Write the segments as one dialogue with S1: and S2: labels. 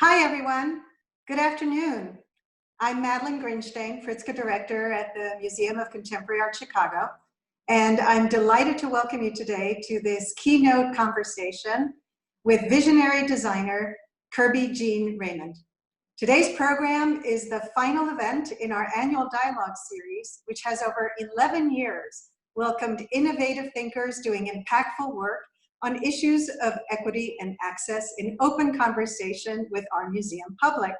S1: Hi, everyone. Good afternoon. I'm Madeline Grinstein, Pritzker Director at the Museum of Contemporary Art, Chicago, and I'm delighted to welcome you today to this keynote conversation with visionary designer Kerby Jean-Raymond. Today's program is the final event in our annual dialogue series, which has over 11 years welcomed innovative thinkers doing impactful work on issues of equity and access in open conversation with our museum public.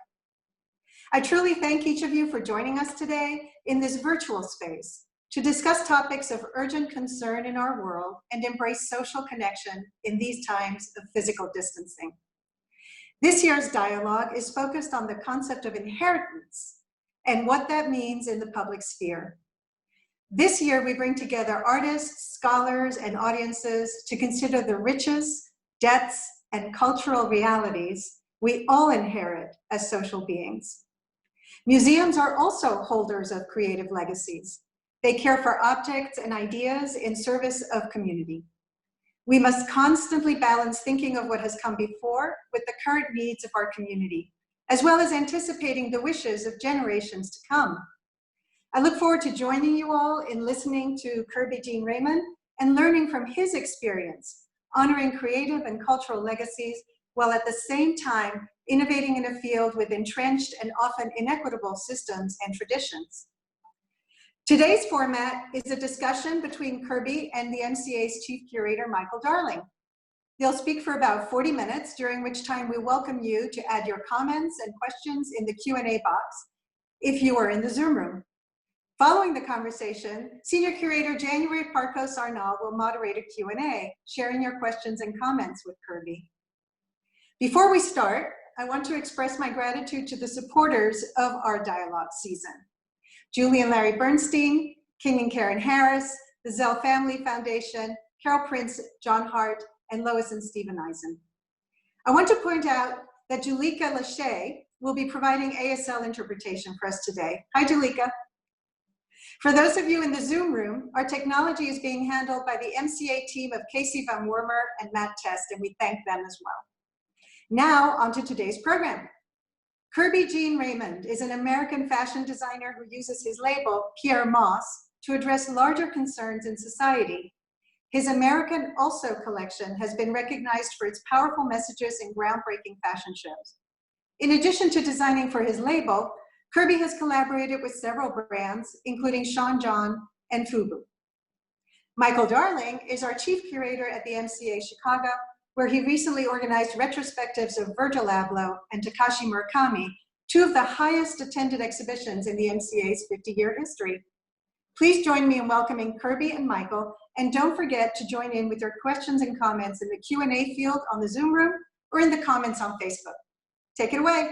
S1: I truly thank each of you for joining us today in this virtual space to discuss topics of urgent concern in our world and embrace social connection in these times of physical distancing. This year's dialogue is focused on the concept of inheritance and what that means in the public sphere. This year, we bring together artists, scholars, and audiences to consider the riches, debts, and cultural realities we all inherit as social beings. Museums are also holders of creative legacies. They care for objects and ideas in service of community. We must constantly balance thinking of what has come before with the current needs of our community, as well as anticipating the wishes of generations to come. I look forward to joining you all in listening to Kerby Jean-Raymond and learning from his experience, honoring creative and cultural legacies, while at the same time innovating in a field with entrenched and often inequitable systems and traditions. Today's format is a discussion between Kerby and the MCA's Chief Curator, Michael Darling. They'll speak for about 40 minutes, during which time we welcome you to add your comments and questions in the Q&A box if you are in the Zoom room. Following the conversation, Senior Curator January Parkos-Arnall will moderate a Q&A, sharing your questions and comments with Kerby. Before we start, I want to express my gratitude to the supporters of our dialogue season. Julie and Larry Bernstein, King and Caryn Harris, the Zell Family Foundation, Prins, John Hart, and Lois and Stephen Eisen. I want to point out that Julika Lachey will be providing ASL interpretation for us today. Hi, Julika. For those of you in the Zoom room, our technology is being handled by the MCA team of Casey Van Wormer and Matt Test, and we thank them as well. Now, on to today's program. Kerby Jean-Raymond is an American fashion designer who uses his label, Pierre Moss, to address larger concerns in society. His American Also collection has been recognized for its powerful messages in groundbreaking fashion shows. In addition to designing for his label, Kerby has collaborated with several brands, including Sean John and Fubu. Michael Darling is our chief curator at the MCA Chicago, where he recently organized retrospectives of Virgil Abloh and Takashi Murakami, two of the highest attended exhibitions in the MCA's 50-year history. Please join me in welcoming Kerby and Michael, and don't forget to join in with your questions and comments in the Q&A field on the Zoom room or in the comments on Facebook. Take it away.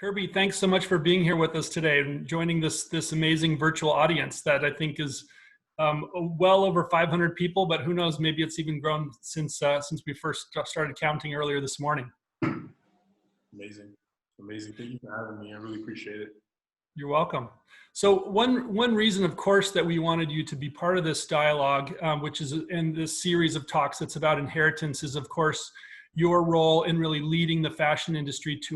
S2: Kerby, thanks so much for being here with us today and joining this amazing virtual audience that I think is well over 500 people, but who knows, maybe it's even grown since we first started counting earlier this morning.
S3: Amazing. Amazing. Thank you for having me. I really appreciate it.
S2: You're welcome. So one reason, of course, that we wanted you to be part of this dialogue, which is in this series of talks that's about inheritance, is, of course, your role in really leading the fashion industry to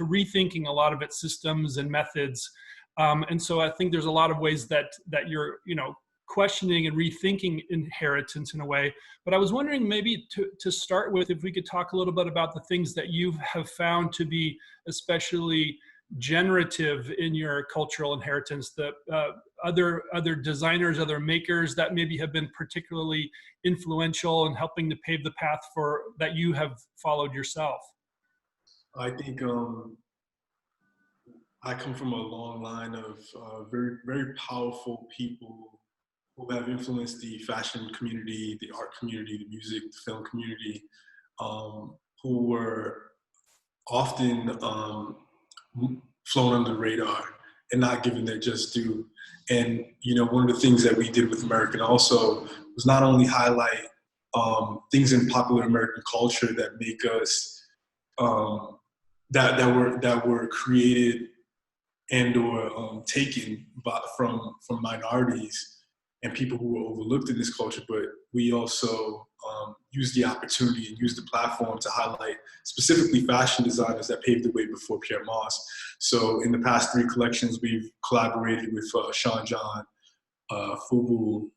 S2: rethinking a lot of its systems and methods. And so I think there's a lot of ways that you're, questioning and rethinking inheritance in a way. But I was wondering maybe to start with, if we could talk a little bit about the things that you have found to be especially generative in your cultural inheritance, the other designers, other makers that maybe have been particularly influential in helping to pave the path for that you have followed yourself.
S3: I think I come from a long line of very, very powerful people who have influenced the fashion community, the art community, the music, the film community, who were often flown under the radar and not given their just due. And, one of the things that we did with American Also was not only highlight things in popular American culture that make us, that were created and or taken from minorities, and people who were overlooked in this culture, but we also use the opportunity and use the platform to highlight specifically fashion designers that paved the way before Pierre Moss. So in the past 3 collections, we've collaborated with Sean John, Fubu,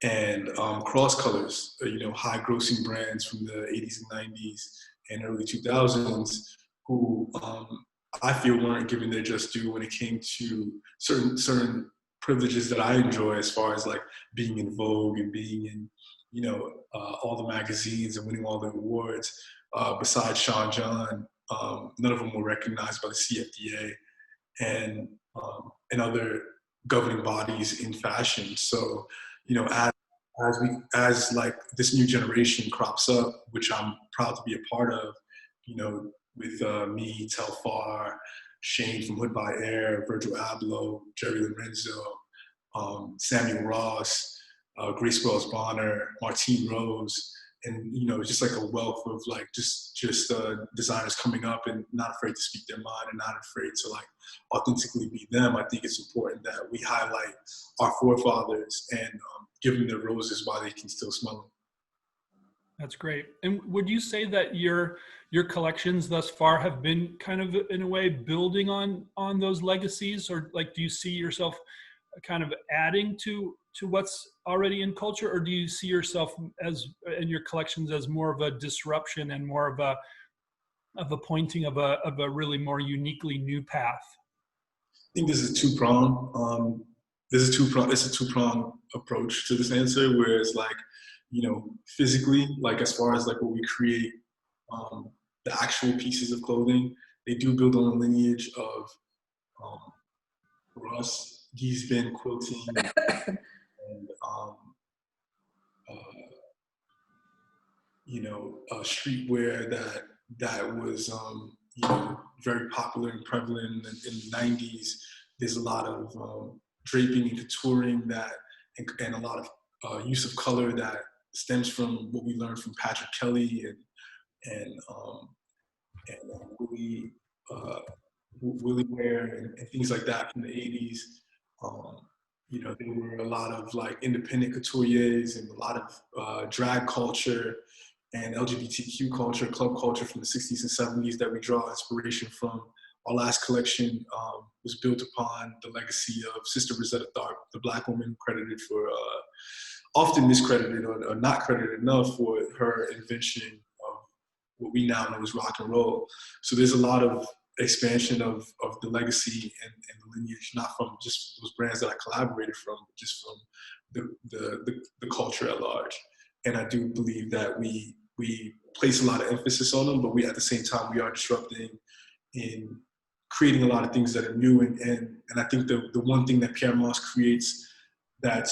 S3: and Cross Colors, high grossing brands from the 80s and 90s and early 2000s who I feel weren't given their just due when it came to certain privileges that I enjoy, as far as like being in Vogue and being in, all the magazines and winning all the awards. Besides Sean John, none of them were recognized by the CFDA and other governing bodies in fashion. So, as like this new generation crops up, which I'm proud to be a part of, with me, Telfar, Shane from Hood by Air, Virgil Abloh, Jerry Lorenzo, Samuel Ross, Grace Wells Bonner, Martine Rose, and just like a wealth of like just designers coming up and not afraid to speak their mind and not afraid to like authentically be them. I think it's important that we highlight our forefathers and give them their roses while they can still smell them.
S2: That's great. And would you say that your collections thus far have been kind of in a way building on those legacies, or like do you see yourself kind of adding to what's already in culture, or do you see yourself as in your collections as more of a disruption and more of a pointing of a really more uniquely new path?
S3: I think this is two-pronged. It's a two-pronged approach to this answer, where it's like, physically, like as far as like what we create, the actual pieces of clothing, they do build on a lineage of, for us, Giesbin quilting and, streetwear that was, very popular and prevalent in the 90s. There's a lot of draping and coutouring and a lot of use of color that stems from what we learned from Patrick Kelly and Willie Ware and things like that from the 80s. There were a lot of like independent couturiers and a lot of drag culture and LGBTQ culture, club culture from the 60s and 70s that we draw inspiration from. Our last collection was built upon the legacy of Sister Rosetta Tharpe, the Black woman credited for, often miscredited or not credited enough for her invention of what we now know as rock and roll. So there's a lot of expansion of the legacy and the lineage, not from just those brands that I collaborated from, but just from the culture at large. And I do believe that we place a lot of emphasis on them, but at the same time, we are disrupting in creating a lot of things that are new. And I think the one thing that Pierre Moss creates that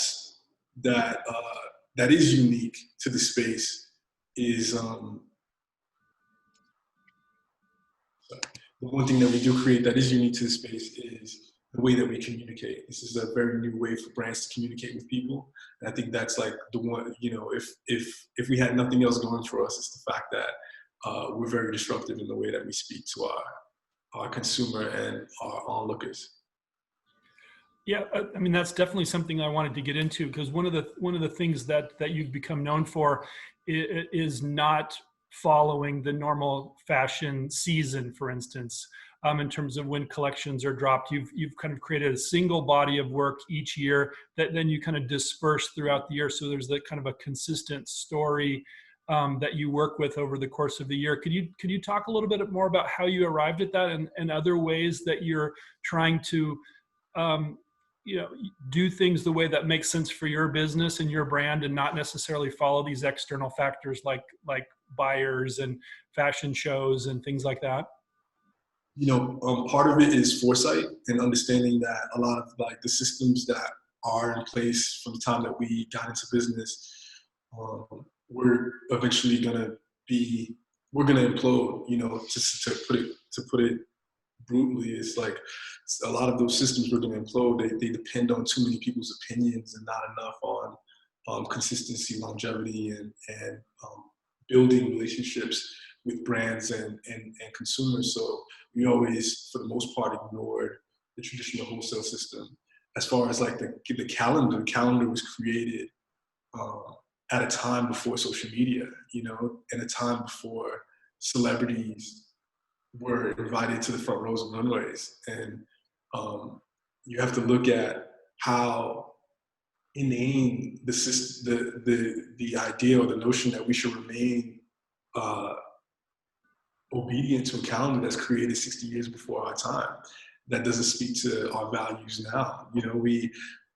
S3: is unique to the space is the one thing that we do create that is unique to the space is the way that we communicate. This is a very new way for brands to communicate with people. And I think that's like the one, if we had nothing else going for us, it's the fact that we're very disruptive in the way that we speak to our consumer and our onlookers.
S2: Yeah, I mean, that's definitely something I wanted to get into, because one of the things that you've become known for is not following the normal fashion season, for instance, in terms of when collections are dropped. You've kind of created a single body of work each year that then you kind of disperse throughout the year. So there's that kind of a consistent story that you work with over the course of the year. Could you talk a little bit more about how you arrived at that and other ways that you're trying to do things the way that makes sense for your business and your brand, and not necessarily follow these external factors like buyers and fashion shows and things like that?
S3: Part of it is foresight and understanding that a lot of like the systems that are in place from the time that we got into business, we're eventually gonna implode. To put it brutally, it's like a lot of those systems we're gonna implode. They depend on too many people's opinions and not enough on consistency, longevity, and building relationships with brands and consumers. So we always, for the most part, ignored the traditional wholesale system. as far as like the calendar was created at a time before social media, you know, and a time before celebrities were invited to the front rows of runways. And you have to look at how inane the idea or the notion that we should remain obedient to a calendar that's created 60 years before our time, that doesn't speak to our values now. You know,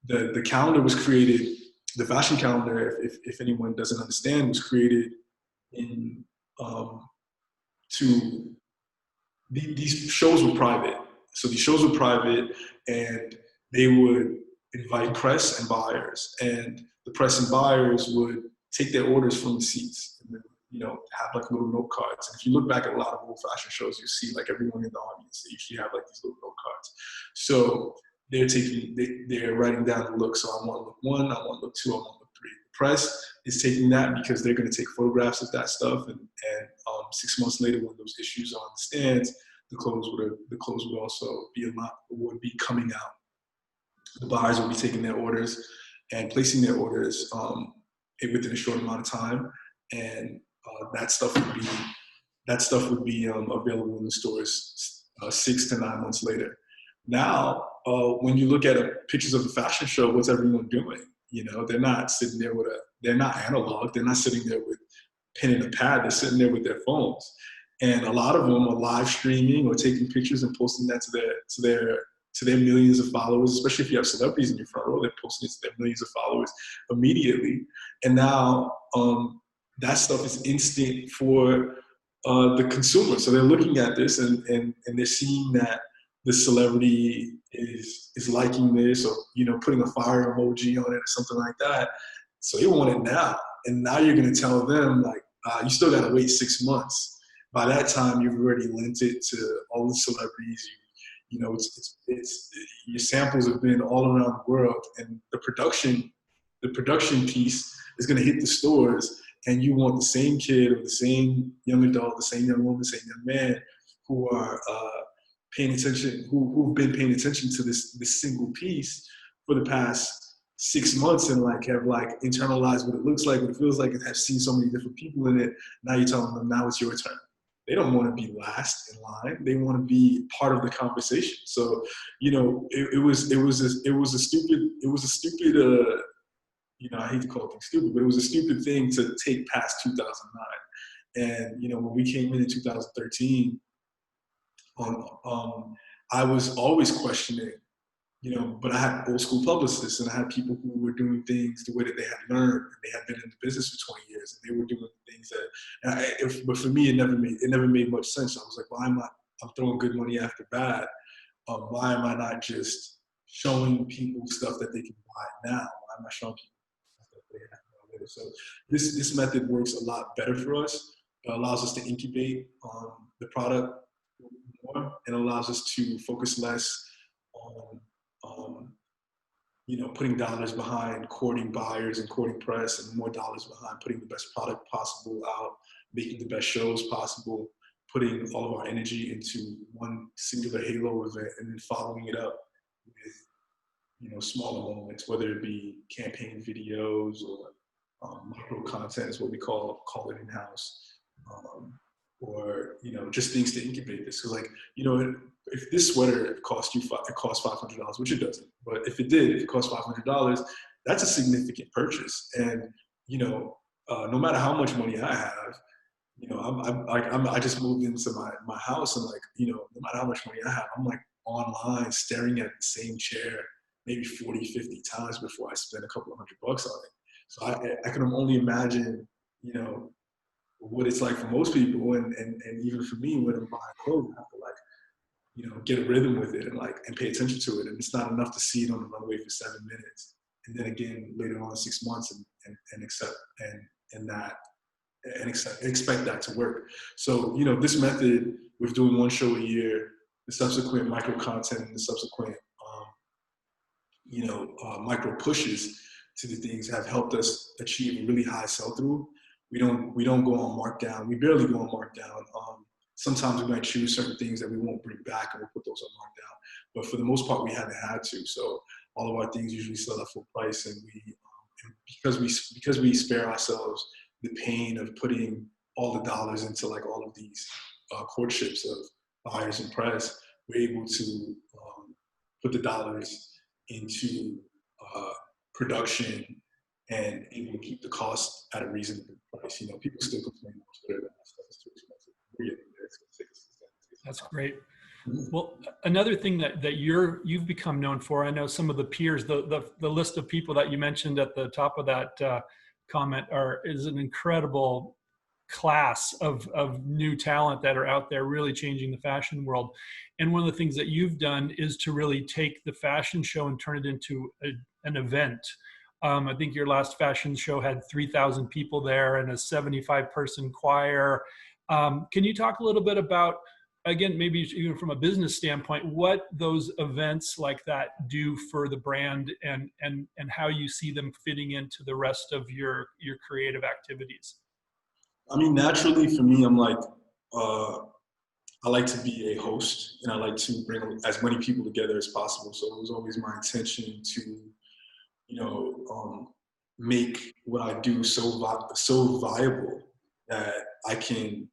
S3: the calendar was created, the fashion calendar, if anyone doesn't understand, was created in these shows were private. So these shows were private, and they would invite press and buyers, and the press and buyers would take their orders from the seats, and then, you know, have like little note cards. And if you look back at a lot of old fashion shows, you see like everyone in the audience, they usually have like these little note cards. So they're writing down the look. So I want look 1, I want look 2, I want look 3. The press is taking that because they're going to take photographs of that stuff, and 6 months later, when those issues are on the stands, the clothes would also be coming out. The buyers will be taking their orders and placing their orders within a short amount of time, and that stuff would be available in the stores 6 to 9 months later. Now, when you look at pictures of the fashion show, what's everyone doing? You know, they're not sitting there they're not analog. They're not sitting there with pen and a pad. They're sitting there with their phones, and a lot of them are live streaming or taking pictures and posting that to their millions of followers. Especially if you have celebrities in your front row, they're posting it to their millions of followers immediately. And now that stuff is instant for the consumer. So they're looking at this and they're seeing that the celebrity is liking this, or, you know, putting a fire emoji on it or something like that. So they want it now. And now you're going to tell them, like, you still got to wait 6 months. By that time, you've already lent it to all the celebrities. You know, it's your samples have been all around the world, and the production piece is going to hit the stores, and you want the same kid or the same young adult, the same young woman, the same young man who are paying attention, who've been paying attention to this single piece for the past 6 months, and like have like internalized what it looks like, what it feels like, and have seen so many different people in it. Now you're telling them, now it's your turn. They don't want to be last in line. They want to be part of the conversation. So, you know, it was a stupid, you know, I hate to call it stupid, but it was a stupid thing to take past 2009. And, you know, when we came in 2013, I was always questioning, you know, but I had old school publicists, and I had people who were doing things the way that they had learned, and they had been in the business for 20 years, and they were doing things that, but for me, it never made much sense. I was like, why am I'm throwing good money after bad? Why am I not just showing people stuff that they can buy now? Why am I showing people stuff that they have later? So this method works a lot better for us. It allows us to incubate the product more, and allows us to focus less on you know, putting dollars behind courting buyers and courting press, and more dollars behind putting the best product possible out, making the best shows possible, putting all of our energy into one singular halo event, and then following it up with, you know, smaller moments, whether it be campaign videos or micro content is what we call it in-house, or, you know, just things to incubate this. Because, like, you know, if this sweater costs $500, which it doesn't, but if it costs $500, that's a significant purchase. And, you know, no matter how much money I have, you know, I just moved into my house, and, like, you know, no matter how much money I have, I'm like online staring at the same chair maybe 40, 50 times before I spend a couple of $100 on it. So I can only imagine, you know, what it's like for most people, and even for me when I'm buying clothes, I have to, like, you know, get a rhythm with it, and pay attention to it. And it's not enough to see it on the runway for 7 minutes, and then again later on 6 months, and expect that to work. So, you know, this method with doing one show a year, the subsequent micro content, and the subsequent you know, micro pushes to the things have helped us achieve a really high sell-through. We don't go on markdown. We barely go on markdown. Sometimes we might choose certain things that we won't bring back, and we'll put those on markdown. But for the most part, we haven't had to. So all of our things usually sell at full price, and because we spare ourselves the pain of putting all the dollars into like all of these courtships of buyers and press, we're able to put the dollars into production and able to keep the cost at a reasonable price. You know, people still complain on Twitter that stuff is too expensive. We're getting there. It's gonna take us.
S2: That's great. Well, another thing that you've become known for, I know some of the peers, the list of people that you mentioned at the top of that comment is an incredible class of new talent that are out there really changing the fashion world. And one of the things that you've done is to really take the fashion show and turn it into an event. I think your last fashion show had 3,000 people there and a 75-person choir. Can you talk a little bit about, again, maybe even from a business standpoint, what those events like that do for the brand and how you see them fitting into the rest of your creative activities?
S3: I mean, naturally for me, I'm like, I like to be a host, and I like to bring as many people together as possible. So it was always my intention to, you know, make what I do so viable that I can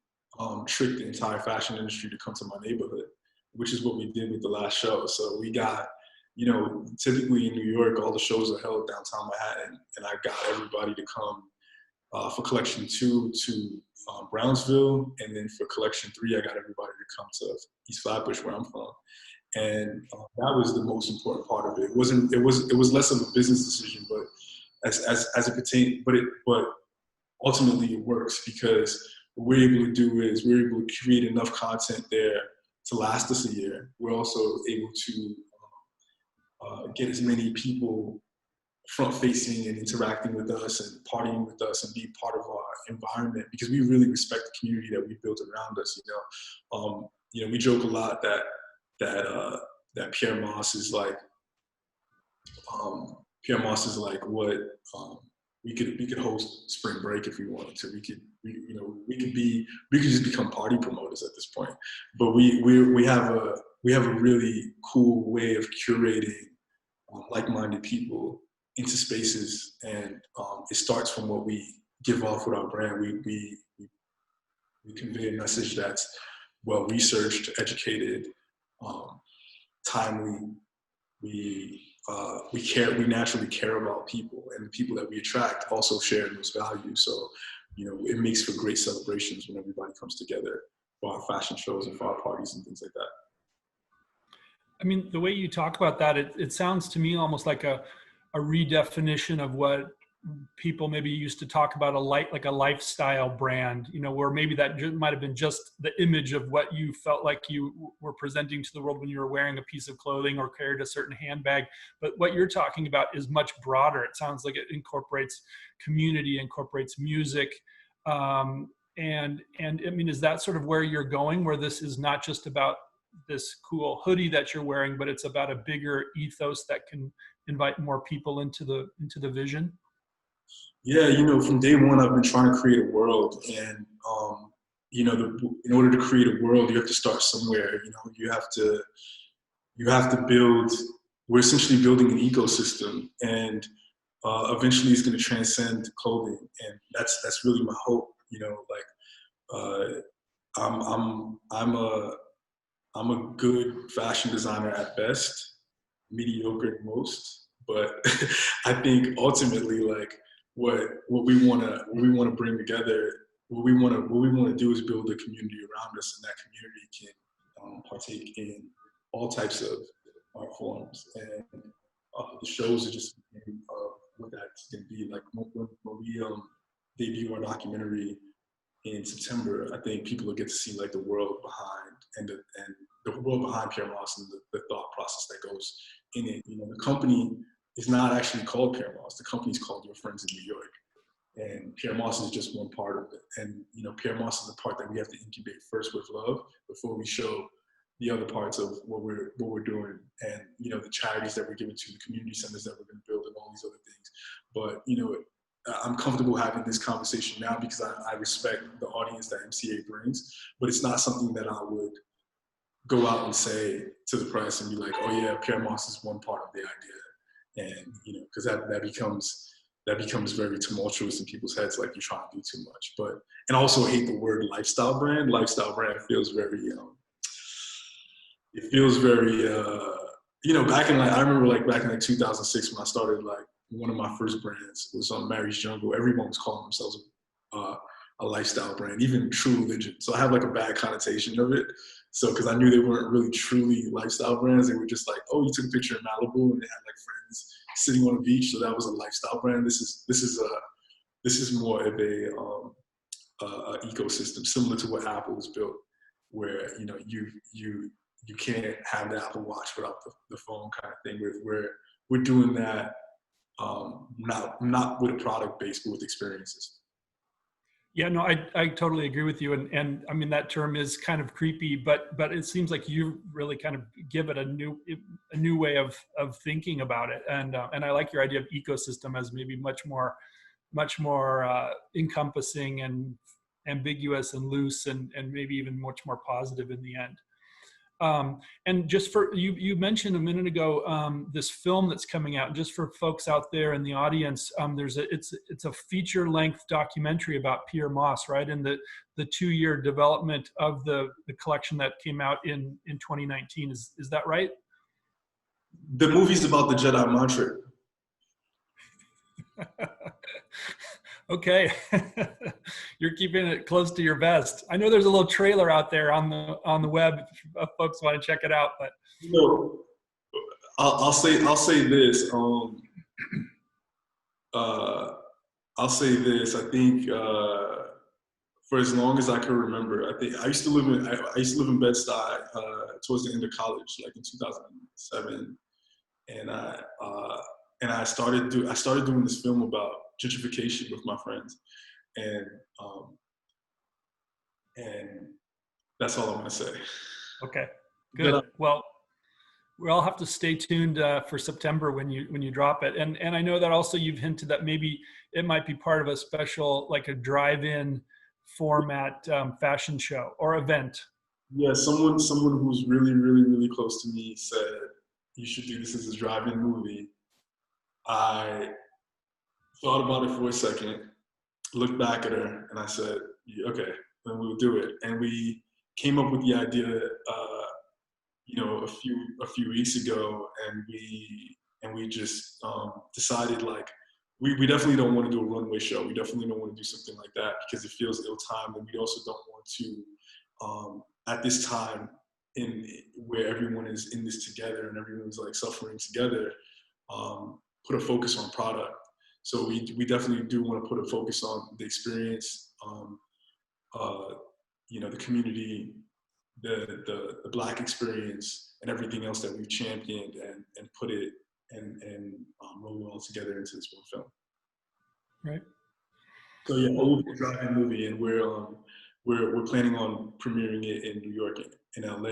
S3: trick the entire fashion industry to come to my neighborhood, which is what we did with the last show. So we got, you know, typically in New York, all the shows are held downtown Manhattan, and I got everybody to come for collection 2 to Brownsville, and then for collection 3, I got everybody to come to East Flatbush, where I'm from. And that was the most important part of it. It was less of a business decision, but as it pertained, but ultimately it works because what we're able to do is we're able to create enough content there to last us a year. We're also able to get as many people front-facing and interacting with us and partying with us and be part of our environment, because we really respect the community that we built around us. You know, we joke a lot that Pierre Moss is like what we could host spring break if we wanted to. We could just become party promoters at this point. But we have a really cool way of curating like-minded people into spaces, and it starts from what we give off with our brand. We convey a message that's well researched, educated, timely. We naturally care about people, and the people that we attract also share in those values. So, you know, it makes for great celebrations when everybody comes together for our fashion shows and for our parties and things like that.
S2: I mean, the way you talk about that, it sounds to me almost like a redefinition of what people maybe used to talk about, like a lifestyle brand, you know, where maybe that might have been just the image of what you felt like you were presenting to the world when you were wearing a piece of clothing or carried a certain handbag. But what you're talking about is much broader. It sounds like it incorporates community, incorporates music. And I mean, is that sort of where you're going, where this is not just about this cool hoodie that you're wearing, but it's about a bigger ethos that can invite more people into the vision?
S3: Yeah, you know, from day one, I've been trying to create a world, and you know, in order to create a world, you have to start somewhere. You know, you have to build. We're essentially building an ecosystem, and eventually, it's going to transcend clothing, and that's really my hope. You know, like I'm a good fashion designer at best, mediocre at most, but I think ultimately, like, what we want to bring together, what we want to do is build a community around us, and that community can partake in all types of art forms, and the shows are just what that's going to be. Like when we debut our documentary in September, I think people will get to see like the world behind and the world behind Pierre Moss and the thought process that goes in it. You know, the company is not actually called Pierre Moss. The company is called Your Friends in New York, and Pierre Moss is just one part of it. And you know, Pierre Moss is the part that we have to incubate first with love before we show the other parts of what we're doing, and you know, the charities that we're giving to, the community centers that we're going to build, and all these other things. But you know, I'm comfortable having this conversation now because I respect the audience that MCA brings, but it's not something that I would go out and say to the press and be like, oh yeah, Pierre Moss is one part of the idea. And, you know, because that becomes very tumultuous in people's heads, like you're trying to do too much. But, and I also hate the word lifestyle brand. Lifestyle brand feels very, it feels very, you know, I remember like back in like 2006 when I started, like one of my first brands was on Mary's Jungle. Everyone was calling themselves a lifestyle brand, even True Religion. So I have like a bad connotation of it. So, because I knew they weren't really truly lifestyle brands. They were just like, oh, you took a picture in Malibu and they had like friends sitting on a beach. So that was a lifestyle brand. This is more of a ecosystem similar to what Apple has built, where, you know, you can't have the Apple Watch without the phone kind of thing. We're doing that, not with a product base, but with experiences.
S2: Yeah, no, I totally agree with you. And I mean, that term is kind of creepy, but it seems like you really kind of give it a new way of thinking about it. And I like your idea of ecosystem as maybe much more encompassing and ambiguous and loose and maybe even much more positive in the end. And just for you mentioned a minute ago this film that's coming out. Just for folks out there in the audience, it's a feature-length documentary about Pierre Moss, right? And the 2-year development of the collection that came out in 2019. Is that right?
S3: The movie's about the Jedi mind trick.
S2: Okay. You're keeping it close to your vest. I know there's a little trailer out there on the web if folks want to check it out, but
S3: you know, I'll say this. I'll say this. I think for as long as I can remember, I think I used to live in Bed-Stuy towards the end of college, like in 2007, and I started doing this film about gentrification with my friends, and that's all I'm gonna say.
S2: Okay, good. Well, we'll have to stay tuned for September when you drop it, and I know that also you've hinted that maybe it might be part of a special, like a drive-in format fashion show or event.
S3: Yeah, someone who's really, really, really close to me said you should do this as a drive-in movie. I thought about it for a second, looked back at her, and I said, yeah, okay, then we'll do it. And we came up with the idea, you know, a few weeks ago, and we just decided, like, we definitely don't want to do a runway show. We definitely don't want to do something like that because it feels ill-timed, and we also don't want to, at this time where everyone is in this together and everyone's like suffering together, put a focus on product. So we definitely do want to put a focus on the experience, you know, the community, the Black experience, and everything else that we've championed, and put it and roll it all together into this one film.
S2: Right.
S3: So yeah, we'll be a drive-in movie, and we're planning on premiering it in New York and LA,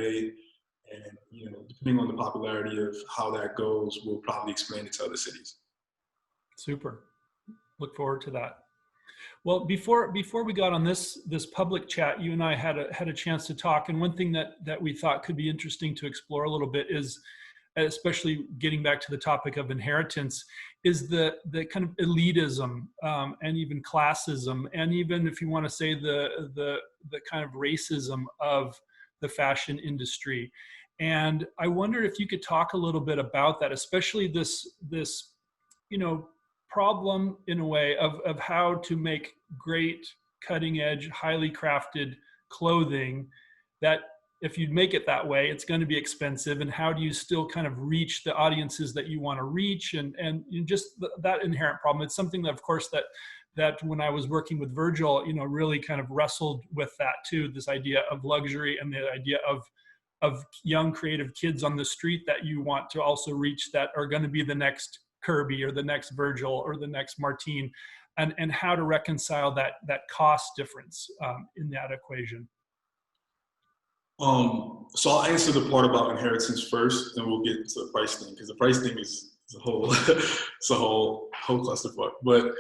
S3: and, you know, depending on the popularity of how that goes, we'll probably expand it to other cities.
S2: Super. Look forward to that. Well, before we got on this public chat, you and I had a chance to talk, and one thing that we thought could be interesting to explore a little bit is, especially getting back to the topic of inheritance, is the kind of elitism and even classism, and even, if you want to say, the kind of racism of the fashion industry. And I wonder if you could talk a little bit about that, especially this you know, problem in a way of how to make great, cutting edge, highly crafted clothing that, if you make it that way, it's going to be expensive. And how do you still kind of reach the audiences that you want to reach? And just that inherent problem. It's something that, of course, that when I was working with Virgil, you know, really kind of wrestled with that too, this idea of luxury and the idea of young creative kids on the street that you want to also reach, that are going to be the next Kerby or the next Virgil or the next Martine, and how to reconcile that cost difference in that equation.
S3: So I'll answer the part about inheritance first, and we'll get to the price thing, because the price thing is a whole it's a whole clusterfuck. But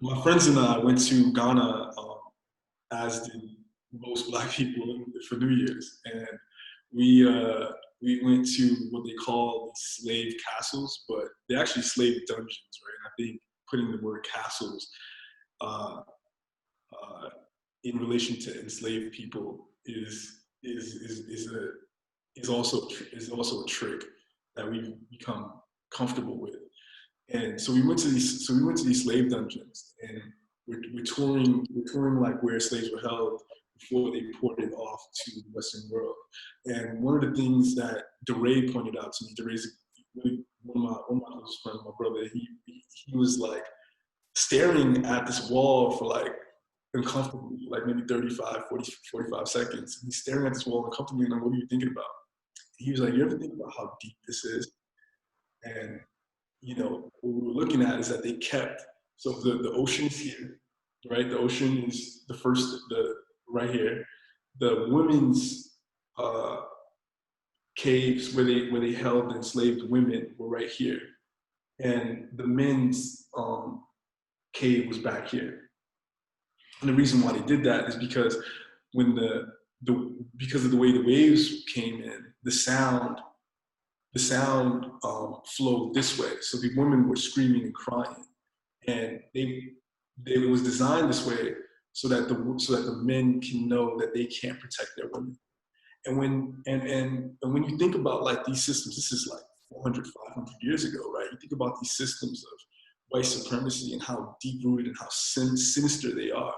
S3: my friends and I went to Ghana, as did most Black people, for New Year's, and we we went to what they call slave castles, but they're actually slave dungeons, right? And I think putting the word castles uh, in relation to enslaved people is also a trick that we've become comfortable with. And so we went to these slave dungeons, and we're touring like where slaves were held before they ported off to the Western world. And one of the things that DeRay pointed out to me, DeRay's really one of my close friends, my brother, he was like staring at this wall for like uncomfortably, like maybe 35, 40, 45 seconds. And he's staring at this wall uncomfortably, and I'm like, what are you thinking about? He was like, you ever think about how deep this is? And you know, what we were looking at is that they kept, so the ocean is here, right? The ocean is right here. The women's caves where they held enslaved women were right here. And the men's cave was back here. And the reason why they did that is because when because of the way the waves came in, the sound flowed this way. So the women were screaming and crying, and it was designed this way so that the men can know that they can't protect their women. And when you think about like these systems, this is like 400, 500 years ago, right? You think about these systems of white supremacy and how deep rooted and how sinister they are.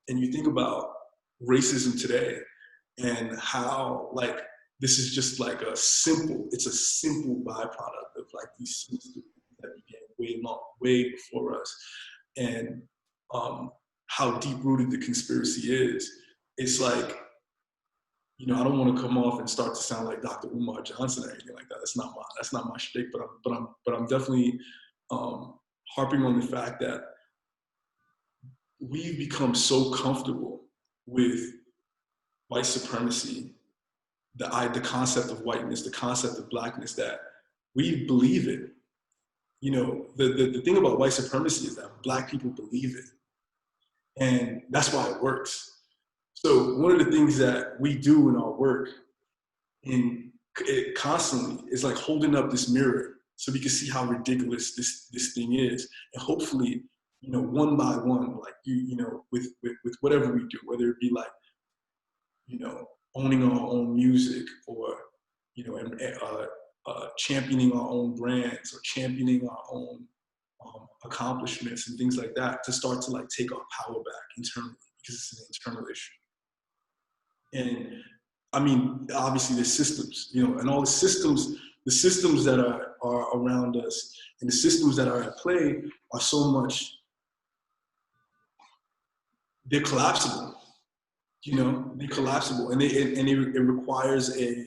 S3: And you think about racism today and how like this is just like it's a simple byproduct of like these systems that began way before us. And how deep rooted the conspiracy is. It's like, you know, I don't want to come off and start to sound like Dr. Umar Johnson or anything like that. That's not my shtick, but I'm definitely harping on the fact that we've become so comfortable with white supremacy, the concept of whiteness, the concept of blackness, that we believe it. You know, the thing about white supremacy is that Black people believe it. And that's why it works. So one of the things that we do in our work constantly is like holding up this mirror so we can see how ridiculous this thing is. And hopefully, you know, one by one, like you know, with whatever we do, whether it be like, you know, owning our own music, or, you know, championing our own brands, or championing our own accomplishments and things like that, to start to like take our power back internally, because it's an internal issue. And I mean, obviously there's systems, you know, and all the systems that are around us and the systems that are at play are so much, they're collapsible. You know, they're collapsible, and it requires a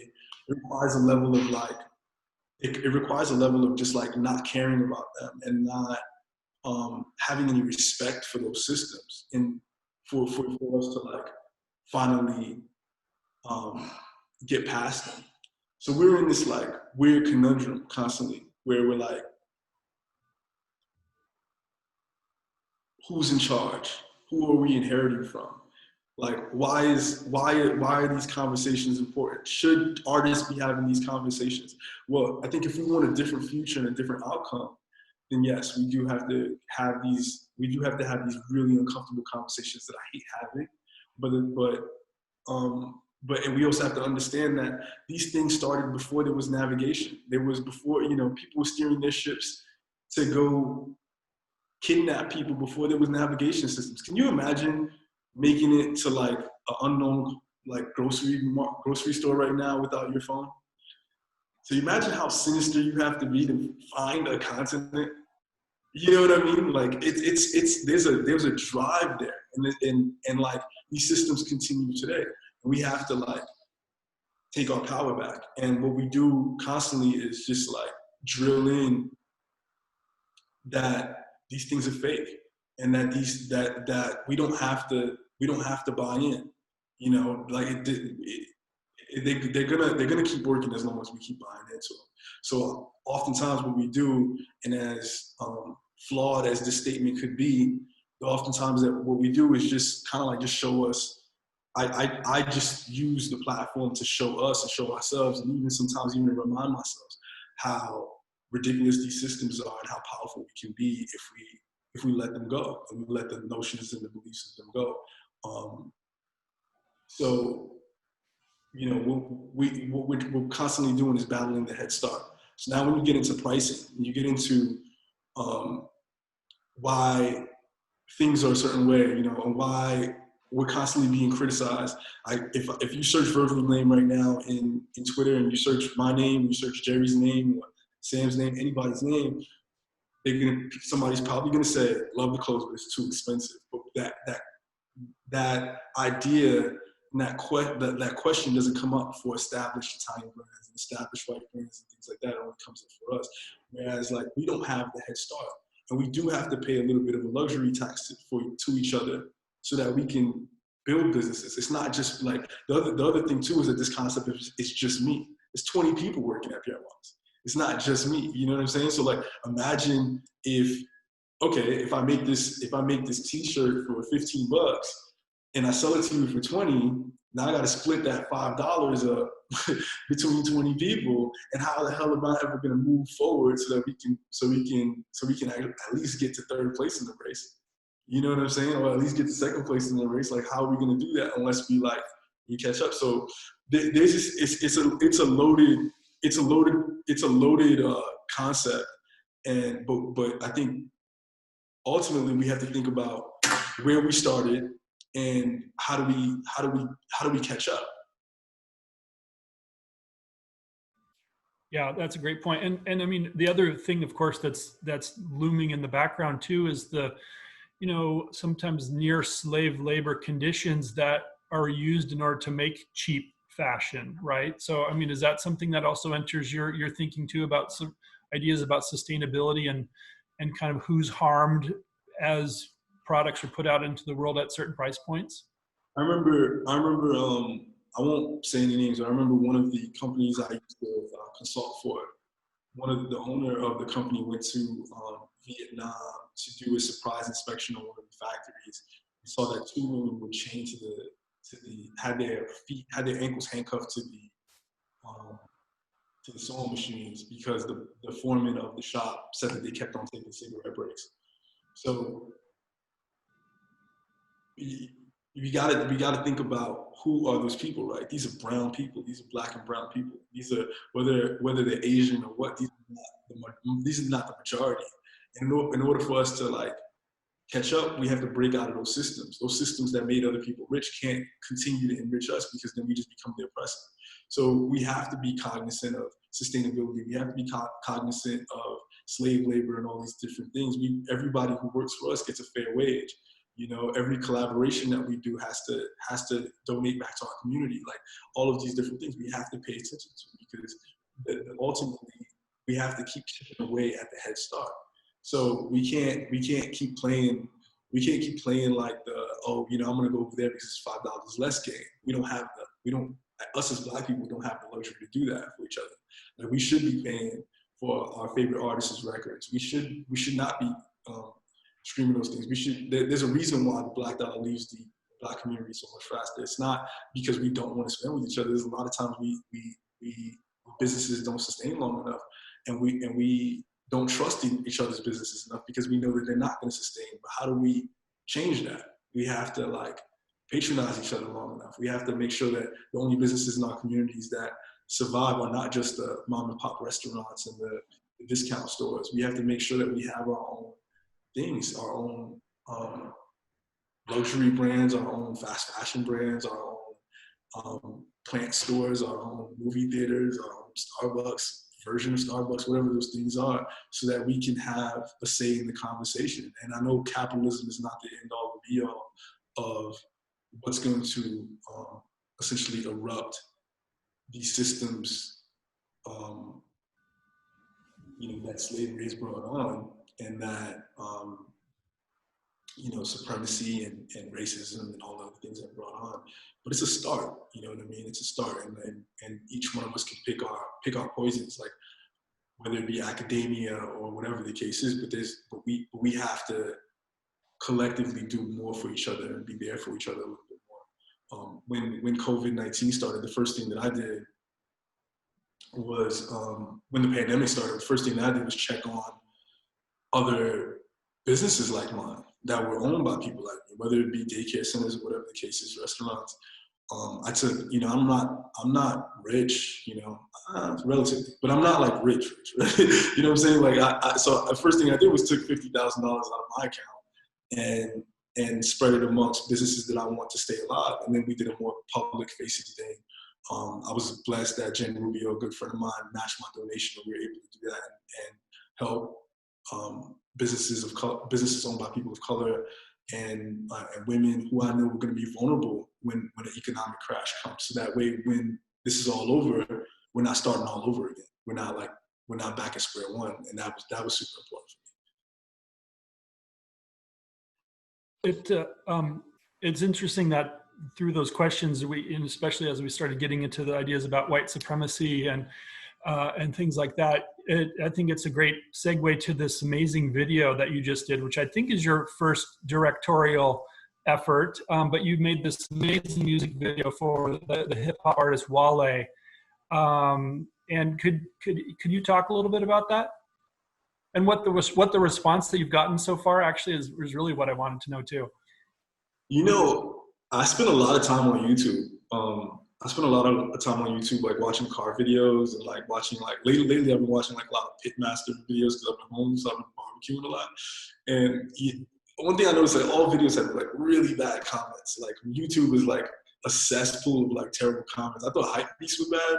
S3: level of like, it requires a level of just like not caring about them and not having any respect for those systems, and for us to like finally get past them. So we're in this like weird conundrum constantly where we're like, who's in charge? Who are we inheriting from? Like, why are these conversations important? Should artists be having these conversations? Well, I think if we want a different future and a different outcome, then yes, we do have to have these really uncomfortable conversations that I hate having. But we also have to understand that these things started before there was navigation. There was before, you know, people were steering their ships to go kidnap people before there was navigation systems. Can you imagine making it to like an unknown like grocery store right now without your phone? So you imagine how sinister you have to be to find a continent. You know what I mean? Like there's a drive there, and like these systems continue today. And we have to like take our power back. And what we do constantly is just like drill in that these things are fake, and that that we don't have to buy in. You know, like they're gonna keep working as long as we keep buying into them. So oftentimes what we do, and as flawed as this statement could be, oftentimes that what we do is just kind of like just show us I just use the platform to show us and show ourselves, and even sometimes even to remind myself how ridiculous these systems are and how powerful we can be if we let them go and we let the notions and the beliefs of them go. So, you know, what we're constantly doing is battling the head start. So now when you get into pricing, you get into why things are a certain way, you know, and why we're constantly being criticized. If you search Virgil's name right now in Twitter, and you search my name, you search Jerry's name, or Sam's name, anybody's name, somebody's probably gonna say, love the clothes, but it's too expensive. But that idea and that question doesn't come up for established Italian brands and established white brands and things like that. It only comes up for us. Whereas, like, we don't have the head start, and we do have to pay a little bit of a luxury tax to each other so that we can build businesses. It's not just like the other thing too is that this concept is it's just me. It's 20 people working at Pierre Mont's. It's not just me. You know what I'm saying? So like, imagine if I make this T-shirt for $15 and I sell it to you for 20, now I got to split that $5 up between 20 people. And how the hell am I ever going to move forward so we can at least get to third place in the race? You know what I'm saying? Or at least get to second place in the race. Like, how are we going to do that unless we catch up? So it's a loaded concept. And but I think ultimately we have to think about where we started and how do we catch up.
S2: Yeah, that's a great point. And I mean, the other thing, of course, that's looming in the background too is the, you know, sometimes near slave labor conditions that are used in order to make cheap fashion, right? So, I mean, is that something that also enters your thinking too about some ideas about sustainability and kind of who's harmed as products are put out into the world at certain price points?
S3: I remember. I won't say any names, but I remember one of the companies I used to consult for. The owner of the company went to Vietnam to do a surprise inspection on one of the factories. We saw that 2 women were chained had their ankles handcuffed to the sewing machines because the foreman of the shop said that they kept on taking cigarette breaks. So we gotta think about who are those people, right? These are brown people. These are black and brown people. These are whether they're Asian or what. These are not the majority. And in order for us to like catch up, we have to break out of those systems. Those systems that made other people rich can't continue to enrich us because then we just become the oppressor. So we have to be cognizant of sustainability. We have to be cognizant of slave labor and all these different things. Everybody who works for us gets a fair wage. You know, every collaboration that we do has to donate back to our community. Like all of these different things, we have to pay attention to because ultimately we have to keep chipping away at the head start. So we can't keep playing like I'm gonna go over there because it's $5 less game. Us as Black people don't have the luxury to do that for each other. Like we should be paying for our favorite artists' records. We should not be streaming those things. There's a reason why the Black dollar leaves the Black community so much faster. It's not because we don't want to spend with each other. There's a lot of times businesses don't sustain long enough, and we don't trust each other's businesses enough because we know that they're not going to sustain. But how do we change that? We have to like patronize each other long enough. We have to make sure that the only businesses in our communities that survive are not just the mom and pop restaurants and the discount stores. We have to make sure that we have our own things, our own luxury brands, our own fast fashion brands, our own plant stores, our own movie theaters, our own Starbucks, version of Starbucks, whatever those things are, so that we can have a say in the conversation. And I know capitalism is not the end all, the be all of what's going to essentially erupt these systems, that slavery has brought on, and that supremacy and racism and all the other things that brought on. But it's a start, you know what I mean? It's a start, and each one of us can pick our poisons, like whether it be academia or whatever the case is. But we have to collectively do more for each other and be there for each other a little bit more. when COVID-19 started, the first thing that I did was, when the pandemic started, the first thing that I did was check on other businesses like mine that were owned by people like me, whether it be daycare centers or whatever the case is, restaurants. I took, you know, I'm not rich, you know, relatively, but I'm not like rich, right? You know what I'm saying? Like, so the first thing I did was took $50,000 out of my account and spread it amongst businesses that I want to stay alive. And then we did a more public facing thing. I was blessed that Jen Rubio, a good friend of mine, matched my donation, and we were able to do that and help businesses owned by people of color and women who I know were going to be vulnerable when an economic crash comes. So that way, when this is all over, we're not starting all over again. We're not back at square one, and that was super important for me.
S2: It's interesting that through those questions, and especially as we started getting into the ideas about white supremacy and things like that, I think it's a great segue to this amazing video that you just did, which I think is your first directorial effort, but you made this amazing music video for the hip hop artist Wale. And could you talk a little bit about that? And what the response that you've gotten so far actually is really what I wanted to know too.
S3: You know, I spent a lot of time on YouTube. I spent a lot of time on YouTube, like watching car videos and like watching, like lately I've been watching like a lot of pitmaster videos because I've been home, so I've been barbecuing a lot. And one thing I noticed, like all videos have like really bad comments. Like YouTube is like a cesspool of like terrible comments. I thought Hypebeast was bad.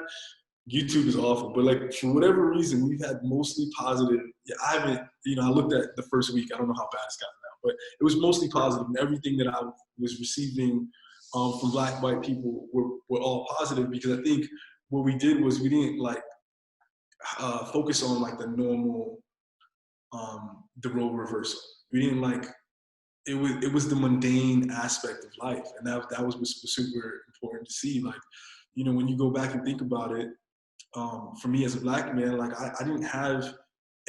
S3: YouTube is awful, but like for whatever reason, we've had mostly positive. Yeah, I haven't, you know, I looked at the first week. I don't know how bad it's gotten now, but it was mostly positive, and everything that I was receiving from Black, white people were all positive, because I think what we did was we didn't like focus on like the normal, the role reversal. We didn't like, it was the mundane aspect of life, and that was super important to see. Like, you know, when you go back and think about it, for me as a Black man, like I didn't have,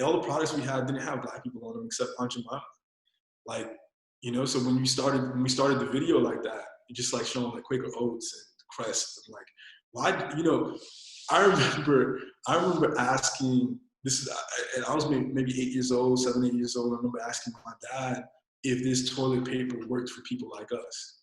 S3: all the products we had didn't have Black people on them except Aunt Jemima. Like, you know, so when we started the video like that, it just like showing like Quaker Oats and Crest, and like, why, you know, I remember asking, this is, and I was maybe 8 years old, 7, 8 years old. I remember asking my dad if this toilet paper worked for people like us.